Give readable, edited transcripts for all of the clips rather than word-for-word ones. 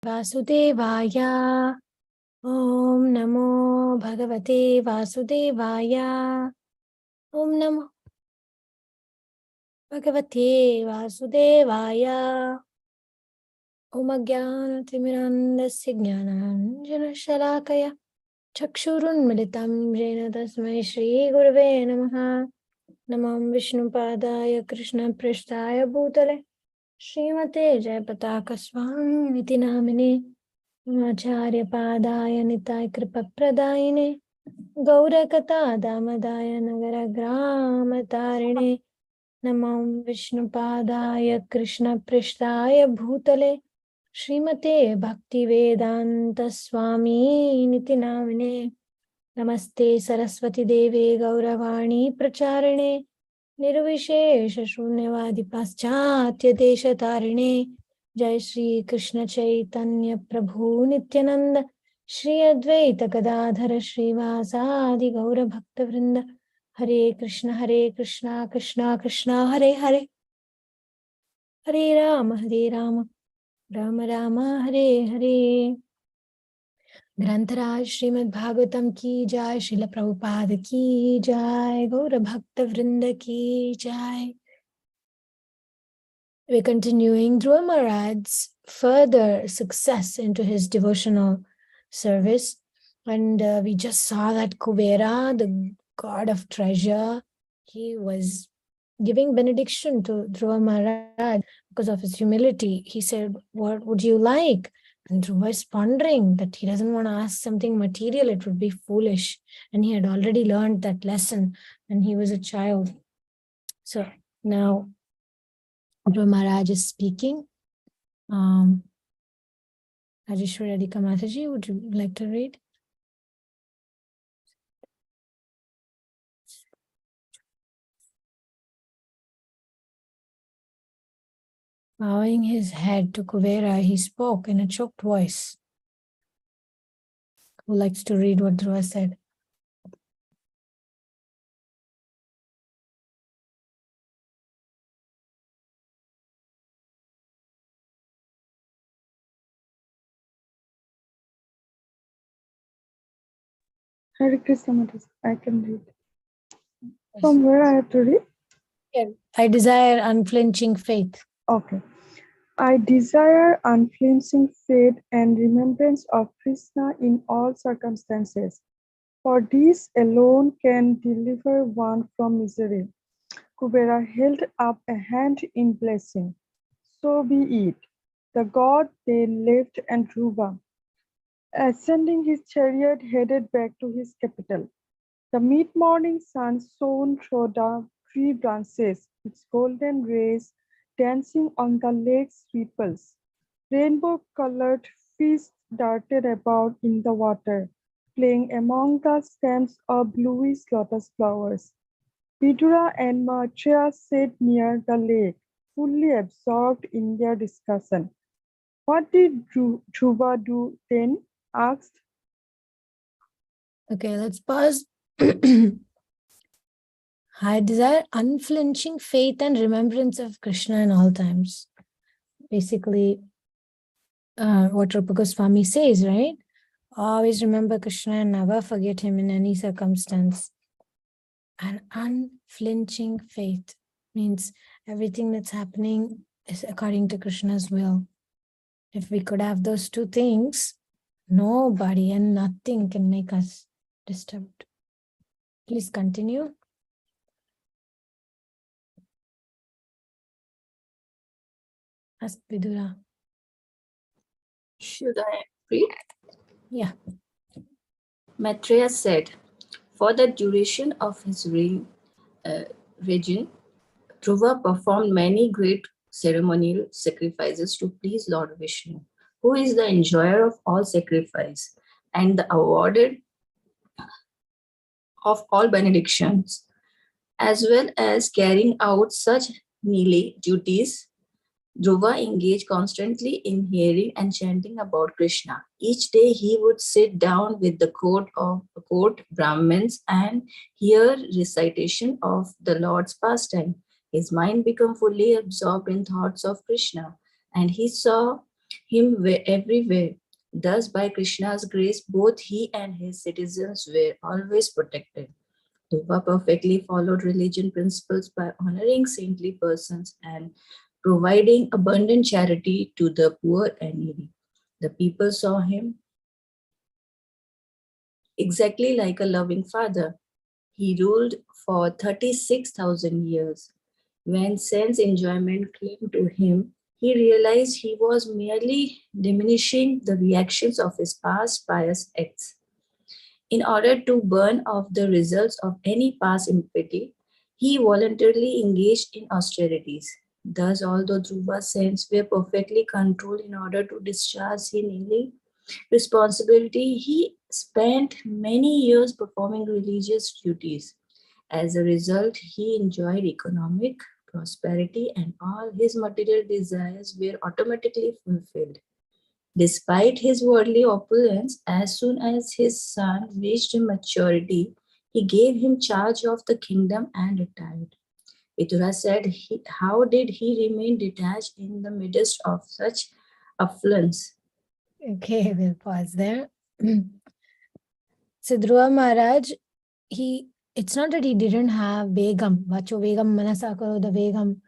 Vasudevaya. Om Namo Bhagavate Vasudevaya. Om Namo Bhagavate Vasudevaya. Om Ajnana-timirandasya Jnana-shalakaya Chakshurunmilitam Jena Tasmai Shri Gurave Namaha. Namam Vishnu Padaya Krishna Prasthaya Bhutale Srimate Jayapataka Swami Niti Namine Acharya Padaya Nitai Kripa Pradayine Gaurakata Damadaya Nagara Grama Tarine Namam Vishnu Padaya Krishna Prasthaya Bhutale Srimate Bhakti Vedanta Swami Niti Namine Namaste Saraswati Deve Gauravani Pracharine Nirvishesha Shunyavadi Paschatya Desha Tarine Jai Shri Krishna Chaitanya Prabhu Nityananda Shri Advaita Gadadhara Srivasadi Gaura Bhakta Vrinda Hare Krishna Krishna Krishna Hare Hare Hare Rama Rama Rama Hare Hare ग्रंथराज Shrimad Bhagavatam की जय, श्रील प्रभुपाद की जय, गौर भक्त वृंद की जय. We're continuing Dhruva Maharaj's further success into his devotional service, and we just saw that Kubera, the god of treasure, he was giving benediction to Dhruva Maharaj because of his humility. He said, "What would you like?" And Dhruva is pondering that he doesn't want to ask something material, it would be foolish. And he had already learned that lesson when he was a child. So now Dhruva Maharaj is speaking. Rajeshwari Radhika Mataji, would you like to read? Bowing his head to Kuvera, he spoke in a choked voice. Who likes to read what Dhruva said? Hare Krishna Mataji, I can read. From where I have to read? Yeah. I desire unflinching faith. Okay. I desire unflinching faith and remembrance of Krishna in all circumstances, for this alone can deliver one from misery. Kubera held up a hand in blessing. So be it. The god then left and Dhruva, ascending his chariot, headed back to his capital. The mid-morning sun shone through the tree branches, its golden rays dancing on the lake's ripples. Rainbow-colored fish darted about in the water, playing among the stems of bluish lotus flowers. Vidura and Maitreya sat near the lake, fully absorbed in their discussion. What did Dhruva do then? Asked. Okay, let's pause. I desire unflinching faith and remembrance of Krishna in all times. Basically, what Rupa Goswami says, right? Always remember Krishna and never forget him in any circumstance. And unflinching faith means everything that's happening is according to Krishna's will. If we could have those two things, nobody and nothing can make us disturbed. Please continue. Ask Vidura. Should I read? Yeah. Maitreya said, for the duration of his reign, Dhruva performed many great ceremonial sacrifices to please Lord Vishnu, who is the enjoyer of all sacrifice and the awarded of all benedictions, as well as carrying out such neely duties. Dhruva engaged constantly in hearing and chanting about Krishna. Each day he would sit down with the court Brahmins and hear recitation of the Lord's pastime. His mind became fully absorbed in thoughts of Krishna, and he saw him everywhere. Thus, by Krishna's grace, both he and his citizens were always protected. Dhruva perfectly followed religion principles by honoring saintly persons and providing abundant charity to the poor and needy. The people saw him exactly like a loving father. He ruled for 36,000 years. When sense enjoyment came to him, he realized he was merely diminishing the reactions of his past pious acts. In order to burn off the results of any past impiety, he voluntarily engaged in austerities. Thus, although Dhruva's senses were perfectly controlled in order to discharge his daily responsibility, he spent many years performing religious duties. As a result, he enjoyed economic prosperity and all his material desires were automatically fulfilled. Despite his worldly opulence, as soon as his son reached maturity, he gave him charge of the kingdom and retired. Vidura said, how did he remain detached in the midst of such affluence? Okay, we'll pause there. So Dhruva Maharaj, it's not that he didn't have Vegam, Vacho Vegam, Manasakaro, the Vegam.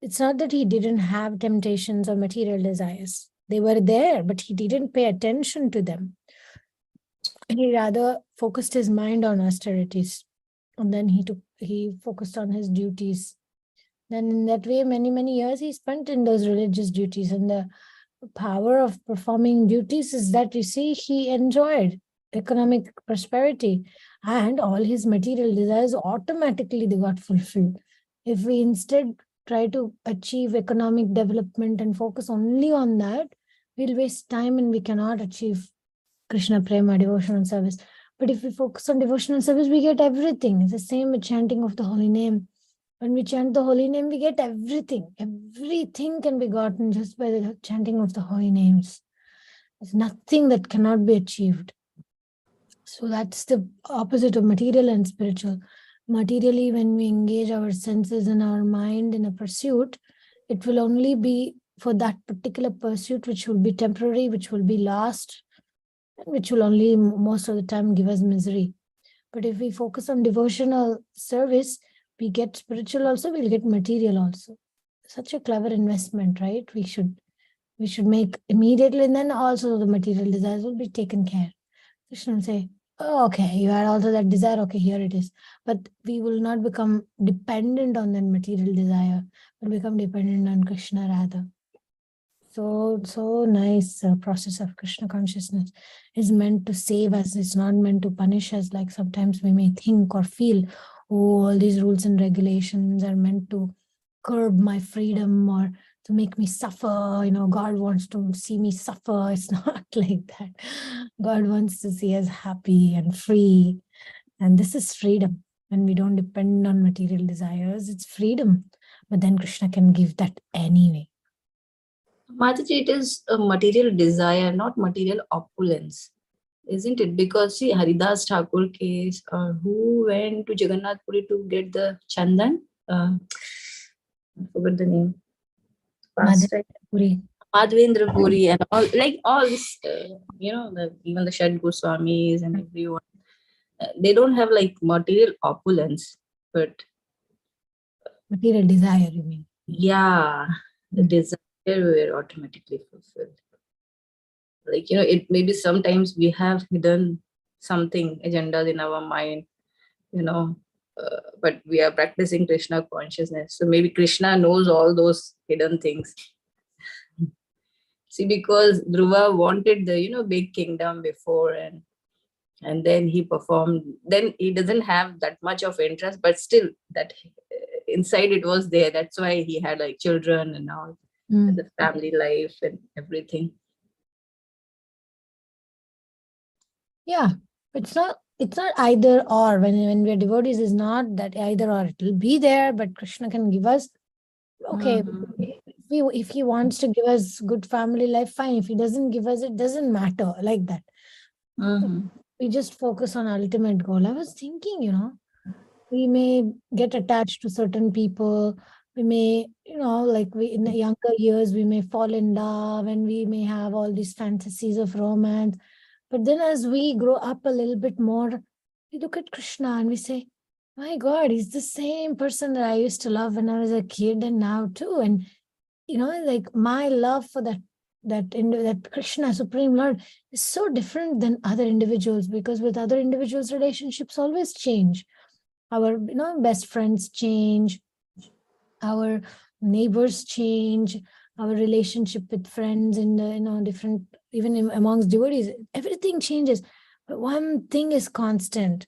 It's not that he didn't have temptations or material desires. They were there, but he didn't pay attention to them. He rather focused his mind on austerities. And then he focused on his duties. Then in that way, many, many years he spent in those religious duties. And the power of performing duties is that, you see, he enjoyed economic prosperity and all his material desires automatically they got fulfilled. If we instead try to achieve economic development and focus only on that, we'll waste time and we cannot achieve Krishna Prema, devotional service. But if we focus on devotional service, we get everything. It's the same with chanting of the holy name. When we chant the holy name, we get everything. Everything can be gotten just by the chanting of the holy names. There's nothing that cannot be achieved. So that's the opposite of material and spiritual. Materially, when we engage our senses and our mind in a pursuit, it will only be for that particular pursuit, which will be temporary, which will be lost, and which will only most of the time give us misery. But if we focus on devotional service, we get spiritual also, we'll get material also. Such a clever investment, right? We should make immediately, and then also the material desires will be taken care. Krishna will say, oh, okay, you had also that desire, okay, here it is. But we will not become dependent on that material desire, but become dependent on Krishna rather. So nice process of Krishna consciousness is meant to save us. It's not meant to punish us like sometimes we may think or feel, oh, all these rules and regulations are meant to curb my freedom or to make me suffer. God wants to see me suffer. It's not like that. God wants to see us happy and free. And this is freedom. When we don't depend on material desires, it's freedom. But then Krishna can give that anyway. Mataji, it is a material desire, not material opulence, isn't it? Because see, Haridas Thakur case, who went to Jagannath Puri to get the chandan? I forgot the name. Madhavendra Puri and all this, even the Shad Goswamis and everyone, they don't have like material opulence, but material desire, you mean? Yeah, the desire were automatically fulfilled. It maybe sometimes we have hidden something, agendas in our mind, but we are practicing Krishna consciousness. So maybe Krishna knows all those hidden things. See, because Dhruva wanted the, big kingdom before and then he performed, then he doesn't have that much of interest, but still that inside it was there. That's why he had like children and all, and the family life and everything. Yeah, it's not either or. When we're devotees, it's not that either or. It will be there, but Krishna can give us, okay, if he wants to give us good family life, fine. If he doesn't give us, it doesn't matter, like that. We just focus on ultimate goal. I was thinking, we may get attached to certain people, We may, like we in the younger years, we may fall in love and we may have all these fantasies of romance. But then as we grow up a little bit more, we look at Krishna and we say, my God, he's the same person that I used to love when I was a kid and now too. And, like my love for that Krishna, Supreme Lord, is so different than other individuals, because with other individuals, relationships always change. Our, best friends change, our neighbors change, our relationship with friends in the, different, even amongst devotees, everything changes. But one thing is constant.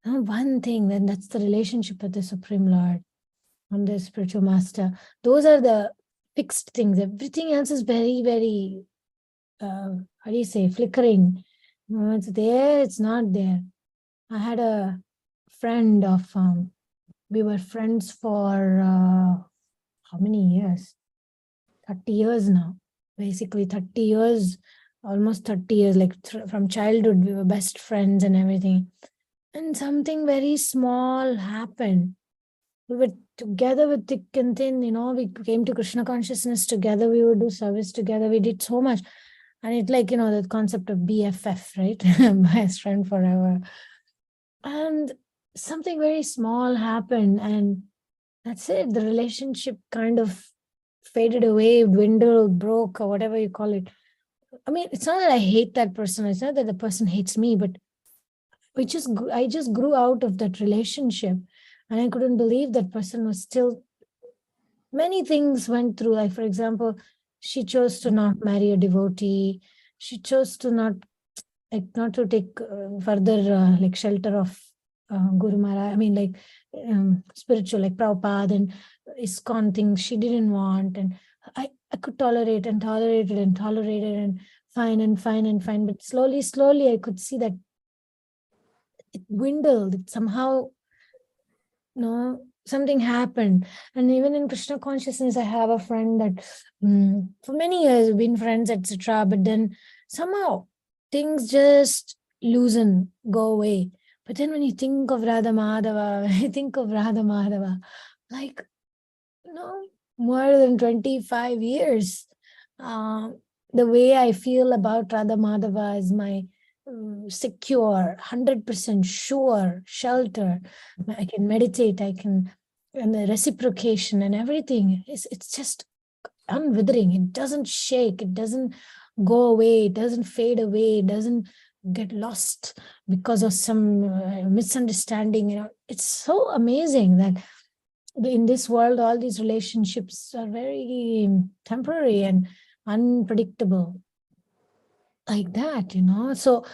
One thing, then that's the relationship with the Supreme Lord and the spiritual master. Those are the fixed things. Everything else is very, very, how do you say, flickering. It's there, it's not there. I had a friend of, we were friends for how many years? 30 years now. Basically 30 years, almost 30 years, like from childhood, we were best friends and everything. And something very small happened. We were together with thick and thin, we came to Krishna consciousness together, we would do service together, we did so much. And it's like, the concept of BFF, right? Best friend forever. And something very small happened, and that's it. The relationship kind of faded away, dwindled, broke, or whatever you call it. I mean, it's not that I hate that person. It's not that the person hates me, but I just grew out of that relationship, and I couldn't believe that person was still. Many things went through. Like, for example, she chose to not marry a devotee. She chose to not to take further like shelter of Guru Maharaj. I mean, like spiritual, like Prabhupada and ISKCON things she didn't want. And I could tolerate and tolerate it and tolerate it and fine and fine and fine. But slowly, I could see that it dwindled. It somehow, something happened. And even in Krishna consciousness, I have a friend that for many years we've been friends, etc. But then somehow things just loosen, go away. But then when you think of Radha Madhava, when you think of Radha Madhava, like, more than 25 years, the way I feel about Radha Madhava is my secure, 100% sure shelter. I can meditate, and the reciprocation and everything, it's just unwithering. It doesn't shake, it doesn't go away, it doesn't fade away, it doesn't get lost because of some misunderstanding. It's so amazing that in this world, all these relationships are very temporary and unpredictable, like that. So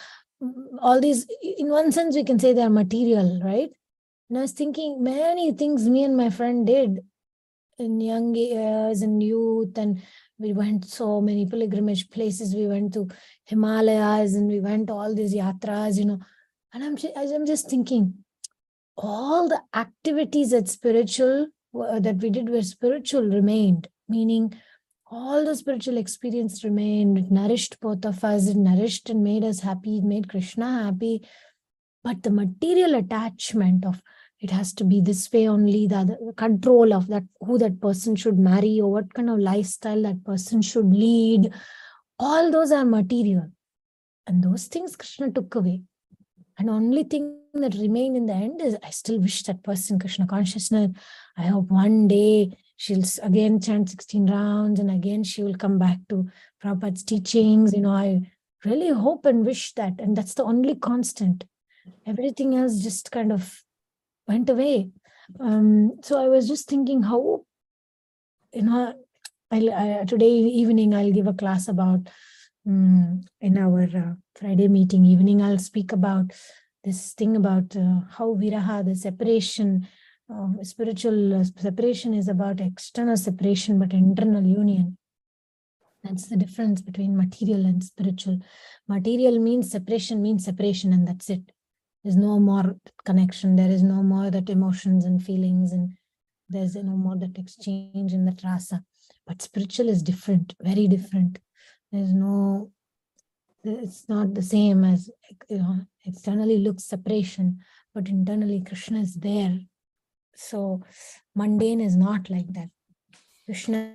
all these, in one sense, we can say they're material, right? And I was thinking many things me and my friend did in young years and youth, and we went so many pilgrimage places. We went to Himalayas and we went to all these yatras, and I'm just thinking, all the activities that we did were spiritual, remained, meaning all the spiritual experience remained. It nourished both of us. It nourished and made us happy. It made Krishna happy. But the material attachment of it has to be this way only, the control of that, who that person should marry or what kind of lifestyle that person should lead, all those are material. And those things Krishna took away. And only thing that remained in the end is, I still wish that person Krishna consciousness. I hope one day she'll again chant 16 rounds and again she will come back to Prabhupada's teachings. I really hope and wish that. And that's the only constant. Everything else just kind of went away. So I was just thinking how, today evening I'll give a class about, in our Friday meeting evening, I'll speak about this thing about how viraha, the separation, spiritual separation is about external separation, but internal union. That's the difference between material and spiritual. Material means separation, and that's it. There's no more connection. There is no more that emotions and feelings, and there's no more that exchange in that rasa. But spiritual is different, very different. It's not the same as, externally looks separation, but internally Krishna is there. So mundane is not like that. Krishna,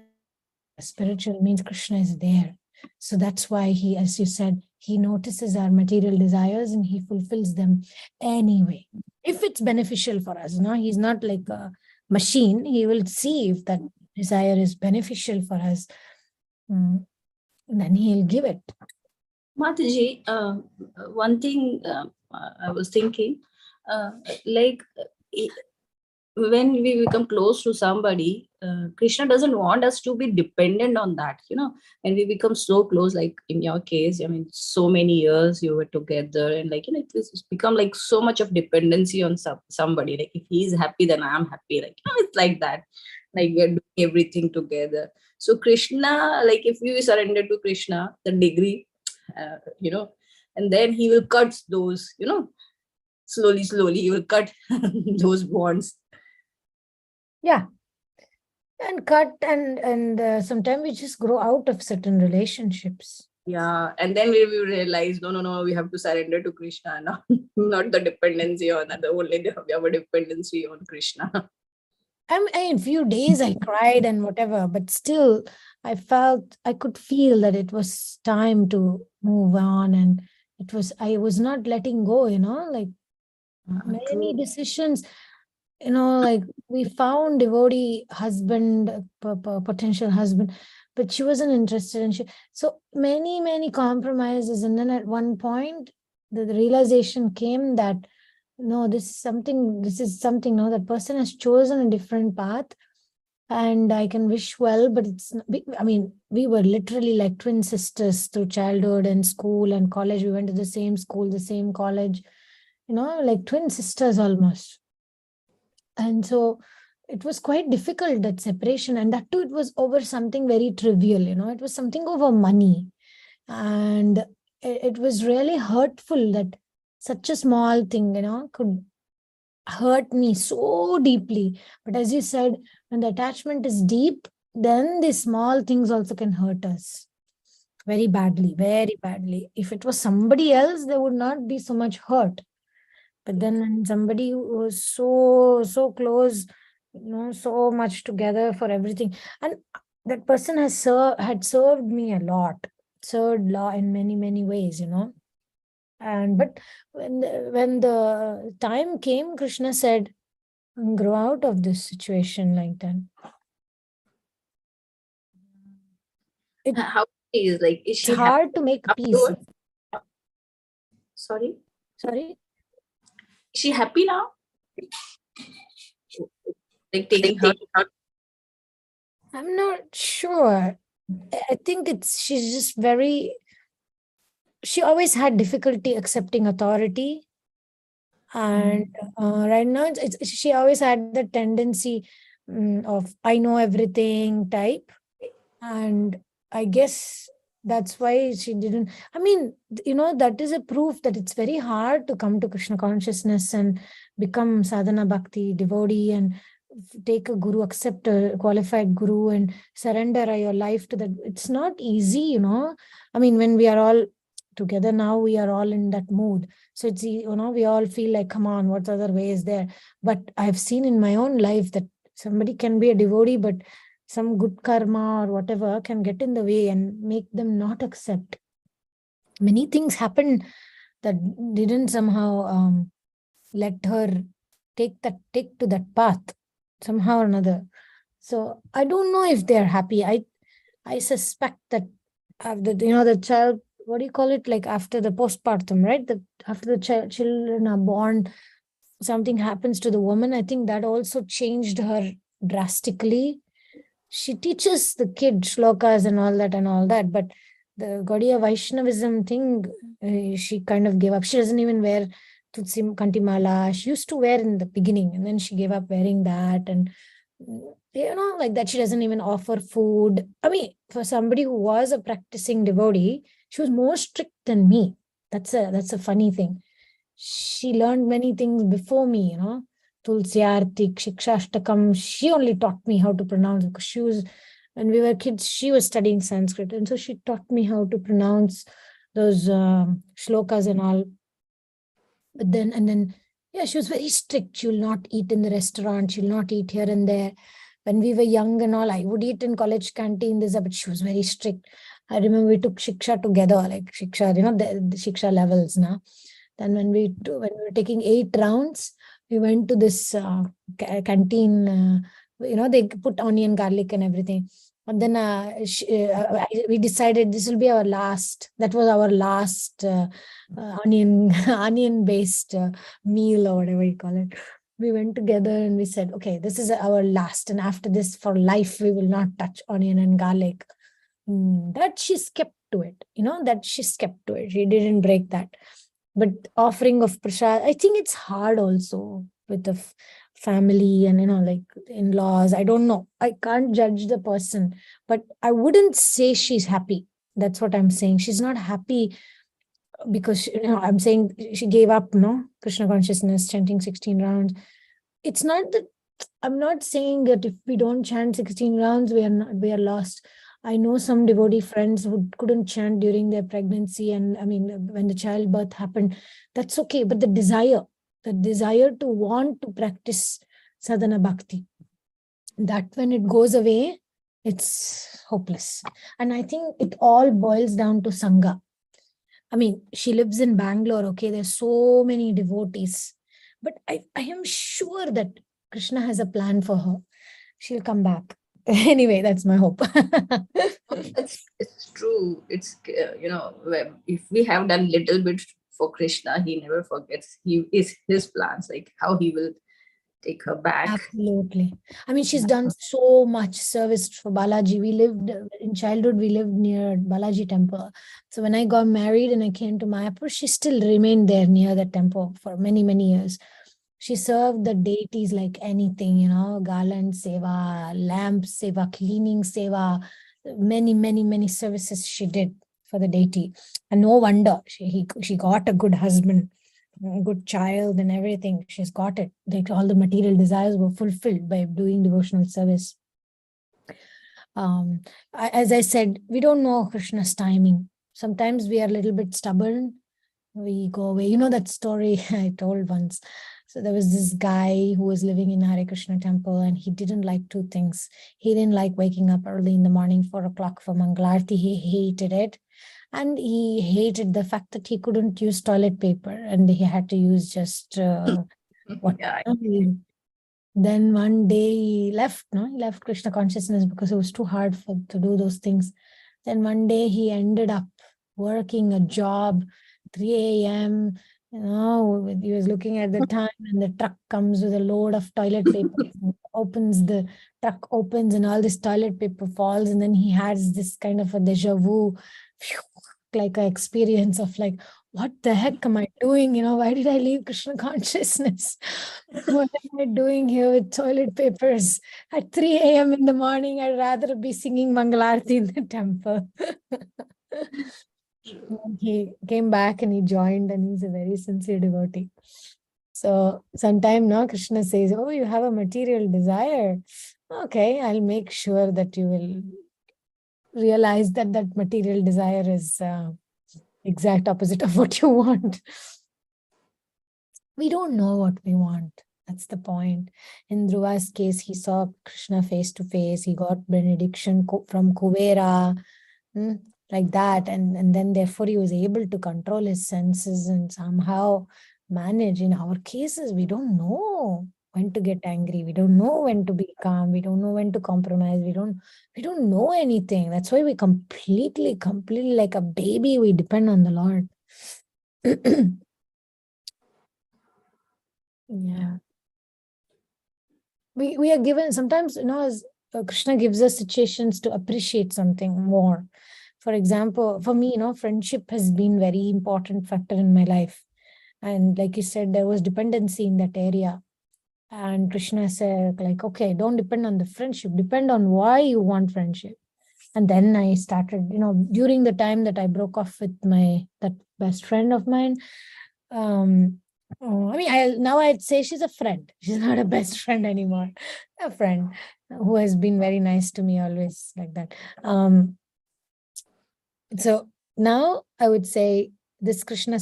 spiritual means Krishna is there. So that's why he, as you said, he notices our material desires and he fulfills them anyway. If it's beneficial for us, no, he's not like a machine. He will see if that desire is beneficial for us. Then he'll give it. Mataji, one thing I was thinking, like when we become close to somebody, Krishna doesn't want us to be dependent on that. When we become so close, like in your case, I mean, so many years you were together, and like it's become like so much of dependency on somebody. Like if he's happy, then I'm happy. Like it's like that. Like we're doing everything together. So Krishna, like if we surrender to Krishna, the degree, and then he will cut those, slowly he will cut those bonds. Yeah. And cut and sometimes we just grow out of certain relationships. Yeah, and then we realize, no, we have to surrender to Krishna now, not the dependency on other. Only we have a dependency on Krishna. In few days I cried and whatever, but still I could feel that it was time to move on, and I was not letting go, like many decisions, like we found devotee husband, potential husband, but she wasn't interested, and so many compromises, and then at one point the realization came that no, this is something, no, that person has chosen a different path, and I can wish well, but we were literally like twin sisters through childhood and school and college. We went to the same school, the same college, like twin sisters almost. And so it was quite difficult, that separation, and that too, it was over something very trivial, it was something over money. And it was really hurtful that such a small thing, could hurt me so deeply. But as you said, when the attachment is deep, then the small things also can hurt us very badly, very badly. If it was somebody else, there would not be so much hurt. But then when somebody who was so close, so much together for everything, and that person had served me a lot, served law in many ways, and but when the time came, Krishna said, grow out of this situation like that. How is like? Is she It's hard to make peace. Sorry, Sorry. is she happy now? Like taking her. I'm not sure. I think she's just she always had difficulty accepting authority. And right now, she always had the tendency of I know everything type. And I guess that's why she didn't. That is a proof that it's very hard to come to Krishna consciousness and become sadhana bhakti devotee and take a guru, accept a qualified guru and surrender your life to that. It's not easy, when we are all together now, we are all in that mood. So it's, we all feel like, come on, what other way is there? But I've seen in my own life that somebody can be a devotee, but some good karma or whatever can get in the way and make them not accept. Many things happened that didn't somehow let her take to that path somehow or another. So I don't know if they're happy. I suspect that the child, what do you call it? Like after the postpartum, right? After the children are born, something happens to the woman. I think that also changed her drastically. She teaches the kid shlokas and all that, but the Gaudiya Vaishnavism thing, she kind of gave up. She doesn't even wear Tutsi Kantimala. She used to wear in the beginning, and then she gave up wearing that. And, like that, she doesn't even offer food. For somebody who was a practicing devotee, she was more strict than me. That's a funny thing. She learned many things before me, Tulsi Artik, Shikshashtakam. She only taught me how to pronounce, because when we were kids, she was studying Sanskrit. And so she taught me how to pronounce those shlokas and all. But then, yeah, she was very strict. She will not eat in the restaurant. She'll not eat here and there. when we were young and all, I would eat in college canteen, but she was very strict. I remember we took shiksha together, like shiksha, the shiksha levels now. Then when we were taking 8 rounds, we went to this canteen, they put onion, garlic and everything. And then we decided this will be our last. That was our last onion based meal, or whatever you call it. We went together and we said, okay, this is our last, and after this, for life, we will not touch onion and garlic. That she's kept to it, that she's kept to it. She didn't break that. But offering of prasad, I think it's hard also with the family and, like in-laws. I don't know. I can't judge the person, but I wouldn't say she's happy. That's what I'm saying. She's not happy because, I'm saying she gave up, Krishna consciousness, chanting 16 rounds. It's not that, I'm not saying that if we don't chant 16 rounds, we are lost. I know some devotee friends who couldn't chant during their pregnancy, and when the childbirth happened, that's okay. But the desire to want to practice sadhana bhakti, that when it goes away, it's hopeless. And I think it all boils down to Sangha. She lives in Bangalore, okay, there's so many devotees, but I am sure that Krishna has a plan for her. She'll come back. Anyway, that's my hope. It's true. It's if we have done little bit for Krishna, he never forgets. He is his plans, like how he will take her back. Absolutely. She's done so much service for Balaji. In childhood, we lived near Balaji temple. So when I got married and I came to Mayapur, she still remained there near the temple for many, many years. She served the deities like anything, garland seva, lamp seva, cleaning seva, many, many, many services she did for the deity. And no wonder she got a good husband, a good child and everything. She's got it. Like all the material desires were fulfilled by doing devotional service. As I said, we don't know Krishna's timing. Sometimes we are a little bit stubborn. We go away. That story I told once. So there was this guy who was living in Hare Krishna temple, and he didn't like 2 things. He didn't like waking up early in the morning, 4 o'clock for Mangalarti. He hated it. And he hated the fact that he couldn't use toilet paper and he had to use just Then one day he left, He left Krishna consciousness because it was too hard to do those things. Then one day he ended up working a job, 3 a.m., he was looking at the time, and the truck comes with a load of toilet paper. The truck opens and all this toilet paper falls, and then he has this kind of a deja vu, like an experience of like, what the heck am I doing? Why did I leave Krishna consciousness? What am I doing here with toilet papers at 3 a.m. in the morning? I'd rather be singing Mangalarti in the temple. He came back and he joined, and he's a very sincere devotee. So sometime now Krishna says, oh, you have a material desire. Okay, I'll make sure that you will realize that material desire is exact opposite of what you want. We don't know what we want. That's the point. In Dhruva's case, he saw Krishna face to face. He got benediction from Kuvera. Like that, and then therefore he was able to control his senses and somehow manage. In our cases, we don't know when to get angry, we don't know when to be calm, we don't know when to compromise, we don't know anything. That's why we completely like a baby, we depend on the Lord. Yeah, we are given sometimes, as Krishna gives us situations to appreciate something more. For example, for me, friendship has been very important factor in my life. And like you said, there was dependency in that area. And Krishna said, like, okay, don't depend on the friendship, depend on why you want friendship. And then I started, during the time that I broke off with that best friend of mine, now I'd say she's a friend. She's not a best friend anymore. A friend who has been very nice to me always, like that. So now I would say this Krishna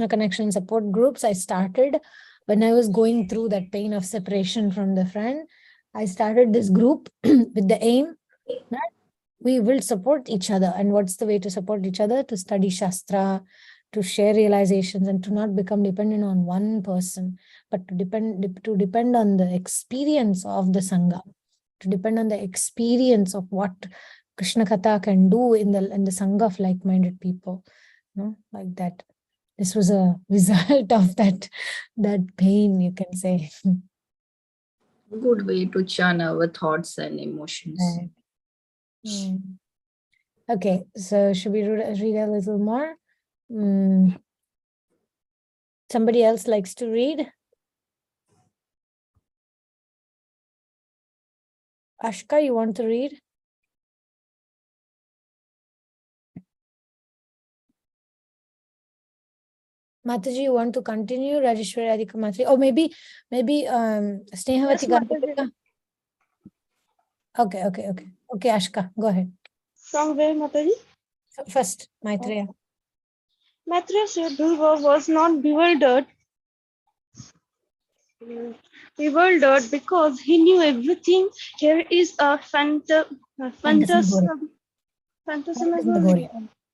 connection support groups I started when I was going through that pain of separation from the friend. I started this group with the aim that we will support each other. And what's the way to support each other? To study Shastra, to share realizations, and to not become dependent on one person, but to depend on the experience of the Sangha, to depend on the experience of what Krishna Katha can do in the Sangha of like-minded people. Like that. This was a result of that pain, you can say. Good way to churn our thoughts and emotions. Right. Mm. Okay, so should we read a little more? Mm. Somebody else likes to read? Ashka, you want to read? Mataji, you want to continue? Rajeshwari Radhika Matri? Or maybe Snehavati Yes, Mataji. Gandhika? Okay. Okay, Ashka, go ahead. From where, Mataji? First, Maitreya. Maitreya said Dhruva was not bewildered because he knew everything. Here is a Phantasmagoria. phantasmagoria.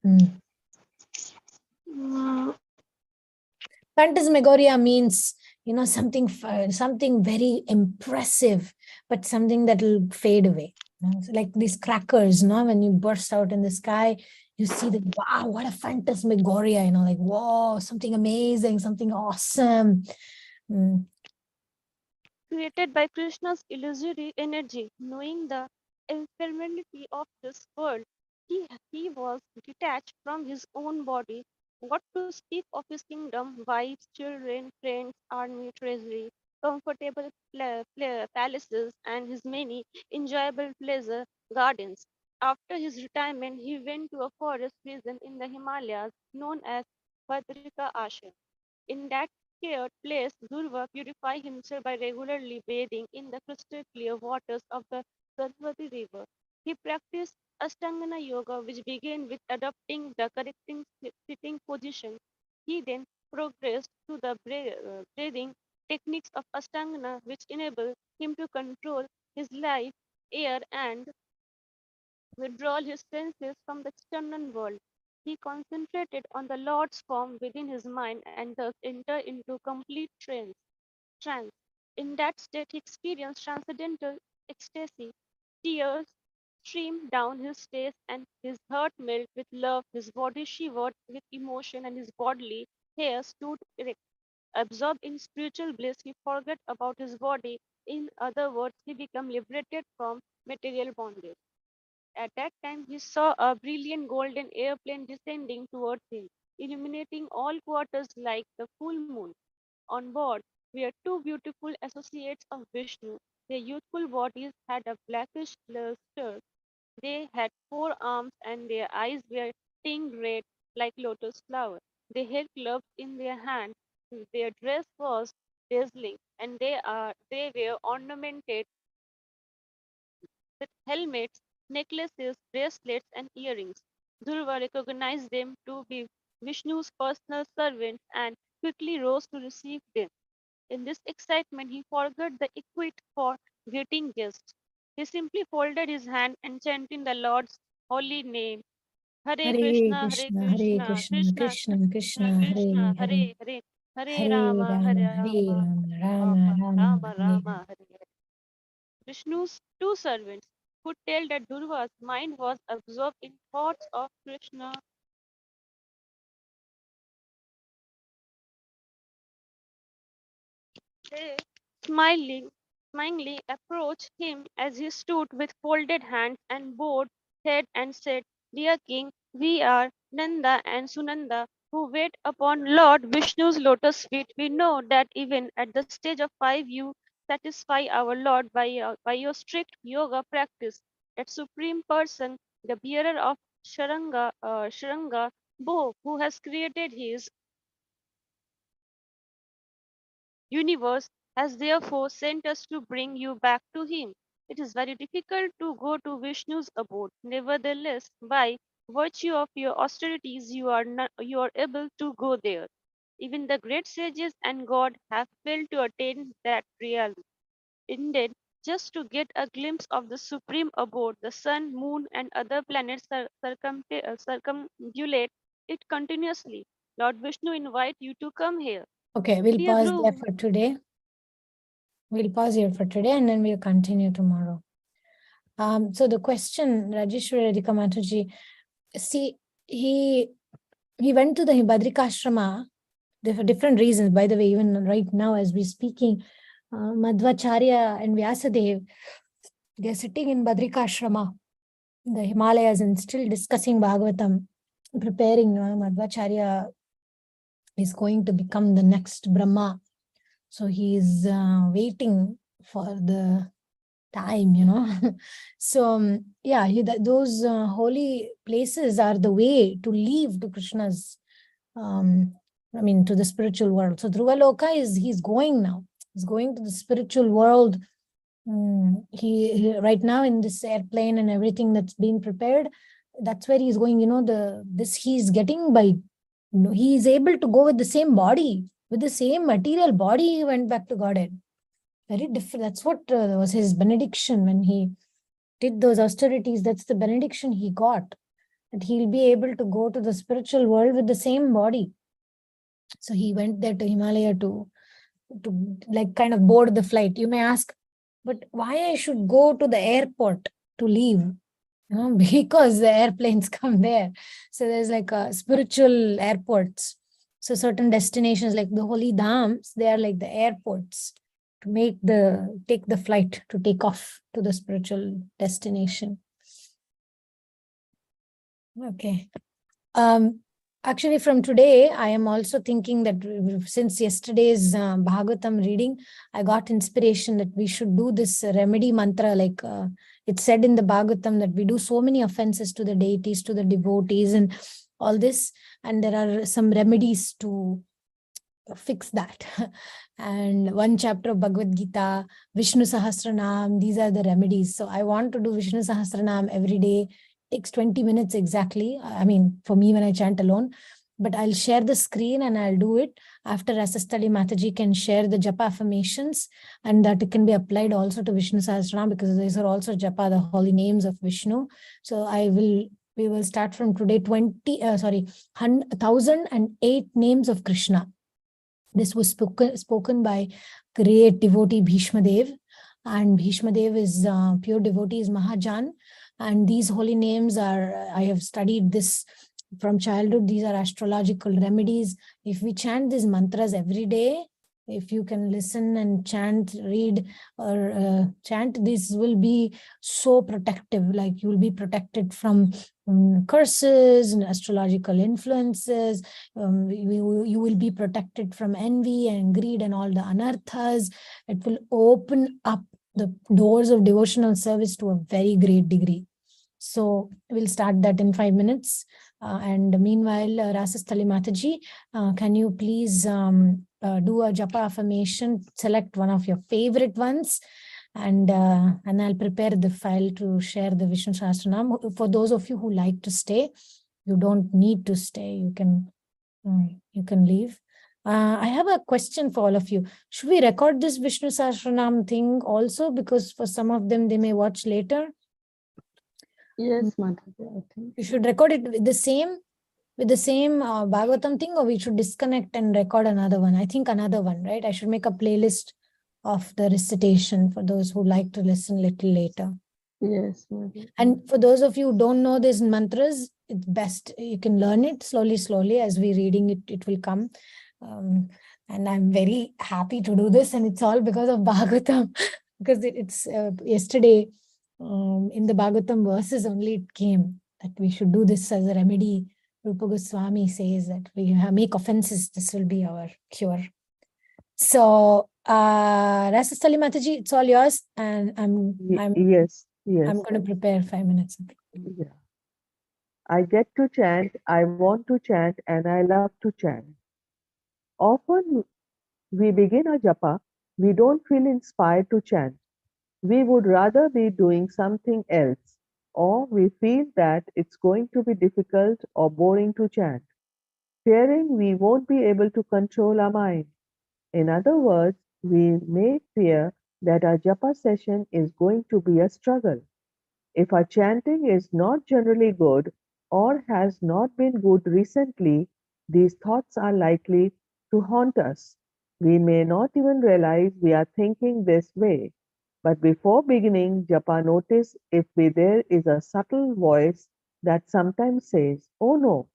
Mm. Uh, Phantasmagoria means, something something very impressive, but something that will fade away. So like these crackers, when you burst out in the sky, you see that, wow, what a phantasmagoria, like, whoa, something amazing, something awesome. Mm. Created by Krishna's illusory energy, knowing the ephemerality of this world, he was detached from his own body. What to speak of his kingdom, wives, children, friends, army, treasury, comfortable palaces, and his many enjoyable pleasure gardens. After his retirement, he went to a forest region in the Himalayas known as Badrika Ashram. In that scared place, Dhruva purified himself by regularly bathing in the crystal clear waters of the Saraswati river. He practiced Ashtangana Yoga, which began with adopting the correcting sitting position. He then progressed to the breathing techniques of Ashtangana, which enable him to control his life, air, and withdraw his senses from the external world. He concentrated on the Lord's form within his mind and thus entered into complete trance. In that state, he experienced transcendental ecstasy. Tears streamed down his face, and his heart melted with love. His body shivered with emotion, and his bodily hair stood erect. Absorbed in spiritual bliss, he forgot about his body. In other words, he became liberated from material bondage. At that time, he saw a brilliant golden airplane descending towards him, illuminating all quarters like the full moon. On board were two beautiful associates of Vishnu. Their youthful bodies had a blackish luster. They had four arms, and their eyes were tinged red like lotus flowers. They held clubs in their hands. Their dress was dazzling, and they were ornamented with helmets, necklaces, bracelets, and earrings. Dhruva recognized them to be Vishnu's personal servants and quickly rose to receive them. In this excitement, he forgot the etiquette for greeting guests. He simply folded his hand and chanted the Lord's holy name. Hare Hare Krishna, Hare Krishna, Krishna, Krishna Krishna Krishna, Krishna, Krishna, Hare Hare. Hare Hare, Hare Hare Rama, Rama, Hare Hare Rama, Rama, Rama Rama Rama, Rama, Hare Rama, Hare Hare. Vishnu's two servants could tell that Dhruva's mind was absorbed in thoughts of Krishna. They smiling, smilingly approached him as he stood with folded hands and bowed head and said, Dear King, we are Nanda and Sunanda who wait upon Lord Vishnu's lotus feet. We know that even at the stage of 5 you satisfy our Lord by your strict yoga practice. That supreme person, the bearer of Sharanga bow, who has created his universe has therefore sent us to bring you back to him. It is very difficult to go to Vishnu's abode. Nevertheless, by virtue of your austerities, you are able to go there. Even the great sages and God have failed to attain that realm. Indeed, just to get a glimpse of the supreme abode. The sun, moon, and other planets circumambulate it continuously. Lord Vishnu invite you to come here. Okay, we'll Dear pause there Dhruv, for today. We'll pause here for today and then we'll continue tomorrow. So the question, Rajeshwari Radhika Mataji, see, he went to the Badrikashrama for different reasons. By the way, even right now as we're speaking, Madhvacharya and Vyasadev, they're sitting in Badrikashrama, the Himalayas, and still discussing Bhagavatam, preparing. Madhvacharya is going to become the next Brahma. So he's waiting for the time. So yeah, those holy places are the way to leave to Krishna's, to the spiritual world. So Dhruva Loka he's going now. He's going to the spiritual world. He right now in this airplane and everything that's being prepared, that's where he's going. He's getting by. He is able to go with the same body, with the same material body. He went back to Godhead. Very different. That's what was his benediction when he did those austerities. That's the benediction he got, that he'll be able to go to the spiritual world with the same body. So he went there to Himalaya to like kind of board the flight. You may ask, but why I should go to the airport to leave? Because the airplanes come there. So there's like spiritual airports. So certain destinations like the holy dhams, they are like the airports to take the flight to take off to the spiritual destination. Okay. Actually, from today, I am also thinking that since yesterday's Bhagavatam reading, I got inspiration that we should do this remedy mantra. Like it's said in the Bhagavatam that we do so many offenses to the deities, to the devotees, and all this. And there are some remedies to fix that. And one chapter of Bhagavad Gita, Vishnu Sahasranam, these are the remedies. So I want to do Vishnu Sahasranam every day. Takes 20 minutes exactly. For me when I chant alone, but I'll share the screen and I'll do it after Rasastali Mataji can share the japa affirmations, and that it can be applied also to Vishnu Sahasranam, because these are also japa, the holy names of Vishnu. So we will start from today 1008 names of Krishna. This was spoken by great devotee Bhishma Dev, and Bhishma Dev is pure devotee, is Mahajan. And these holy names I have studied this from childhood. These are astrological remedies. If we chant these mantras every day, if you can listen and chant, read or chant, this will be so protective. Like you will be protected from curses and astrological influences. You will be protected from envy and greed and all the anarthas. It will open up the doors of devotional service to a very great degree. So we'll start that in 5 minutes. And meanwhile, Rasastali Mataji, can you please do a japa affirmation, select one of your favorite ones, and I'll prepare the file to share the Vishnu Sahasranam. For those of you who like to stay, you don't need to stay. You can leave. I have a question for all of you. Should we record this Vishnu Sahasranam thing also? Because for some of them, they may watch later. Yes, Mataji, I think You should record it with the same Bhagavatam thing, or we should disconnect and record another one. I think another one, right? I should make a playlist of the recitation for those who like to listen a little later. Yes, Mataji. And for those of you who don't know these mantras, it's best you can learn it slowly as we're reading it. It will come. And I'm very happy to do this, and it's all because of Bhagavatam, because it's yesterday in the Bhagavatam verses only it came that we should do this as a remedy. Rupa Goswami says that we make offenses, this will be our cure. So Rasastali Mataji, it's all yours, and Yes. I'm going to prepare 5 minutes. Yeah. I get to chant, I want to chant, and I love to chant. Often we begin a japa, we don't feel inspired to chant. We would rather be doing something else, or we feel that it's going to be difficult or boring to chant, fearing we won't be able to control our mind. In other words, we may fear that our japa session is going to be a struggle. If our chanting is not generally good or has not been good recently, these thoughts are likely to haunt us. We may not even realize we are thinking this way. But before beginning japa, notice if there is a subtle voice that sometimes says, "Oh no,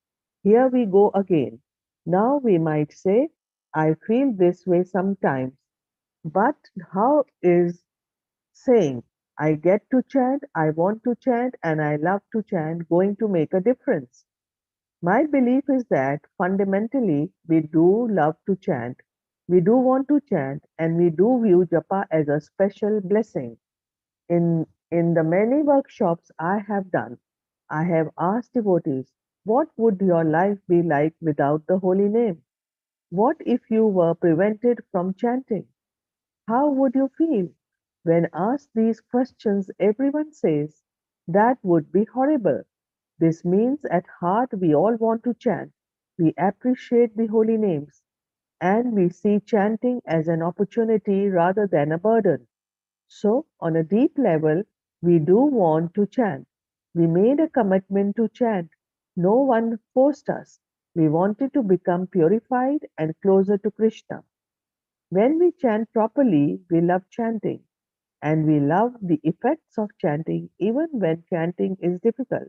here we go again." Now we might say, "I feel this way sometimes." But how is saying, "I get to chant, I want to chant, and I love to chant" going to make a difference? My belief is that fundamentally we do love to chant, we do want to chant, and we do view japa as a special blessing. In the many workshops I have done, I have asked devotees, what would your life be like without the holy name? What if you were prevented from chanting? How would you feel? When asked these questions, everyone says, "That would be horrible." This means at heart we all want to chant. We appreciate the holy names and we see chanting as an opportunity rather than a burden. So, on a deep level, we do want to chant. We made a commitment to chant. No one forced us. We wanted to become purified and closer to Krishna. When we chant properly, we love chanting, and we love the effects of chanting even when chanting is difficult.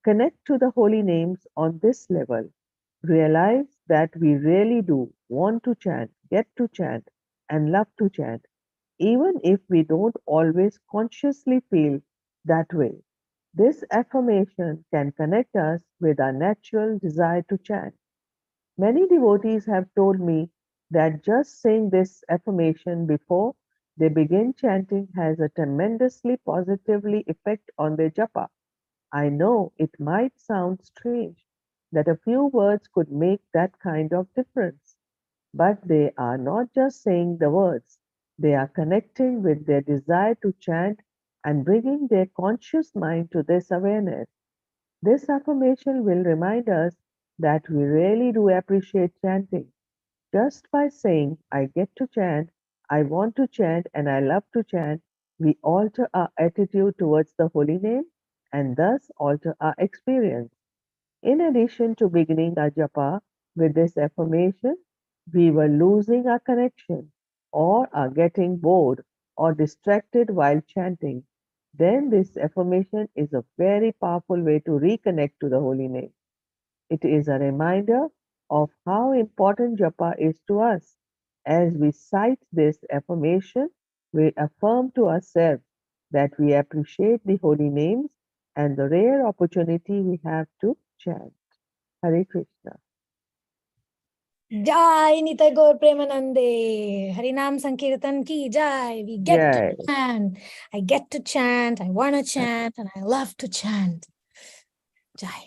Connect to the holy names on this level. Realize that we really do want to chant, get to chant, and love to chant, even if we don't always consciously feel that way. This affirmation can connect us with our natural desire to chant. Many devotees have told me that just saying this affirmation before they begin chanting has a tremendously positively effect on their japa. I know it might sound strange that a few words could make that kind of difference, but they are not just saying the words, they are connecting with their desire to chant and bringing their conscious mind to this awareness. This affirmation will remind us that we really do appreciate chanting. Just by saying, "I get to chant, I want to chant, and I love to chant," we alter our attitude towards the holy name and thus alter our experience. In addition to beginning our japa with this affirmation, we were losing our connection or are getting bored or distracted while chanting. Then this affirmation is a very powerful way to reconnect to the holy name. It is a reminder of how important japa is to us. As we cite this affirmation, we affirm to ourselves that we appreciate the holy names and the rare opportunity we have to chant. Hare Krishna. Jai Nitai Gaur Premanande. Harinam Sankirtan ki jai. We get to Jai. chant. I get to chant. I want to chant. And I love to chant. Jai.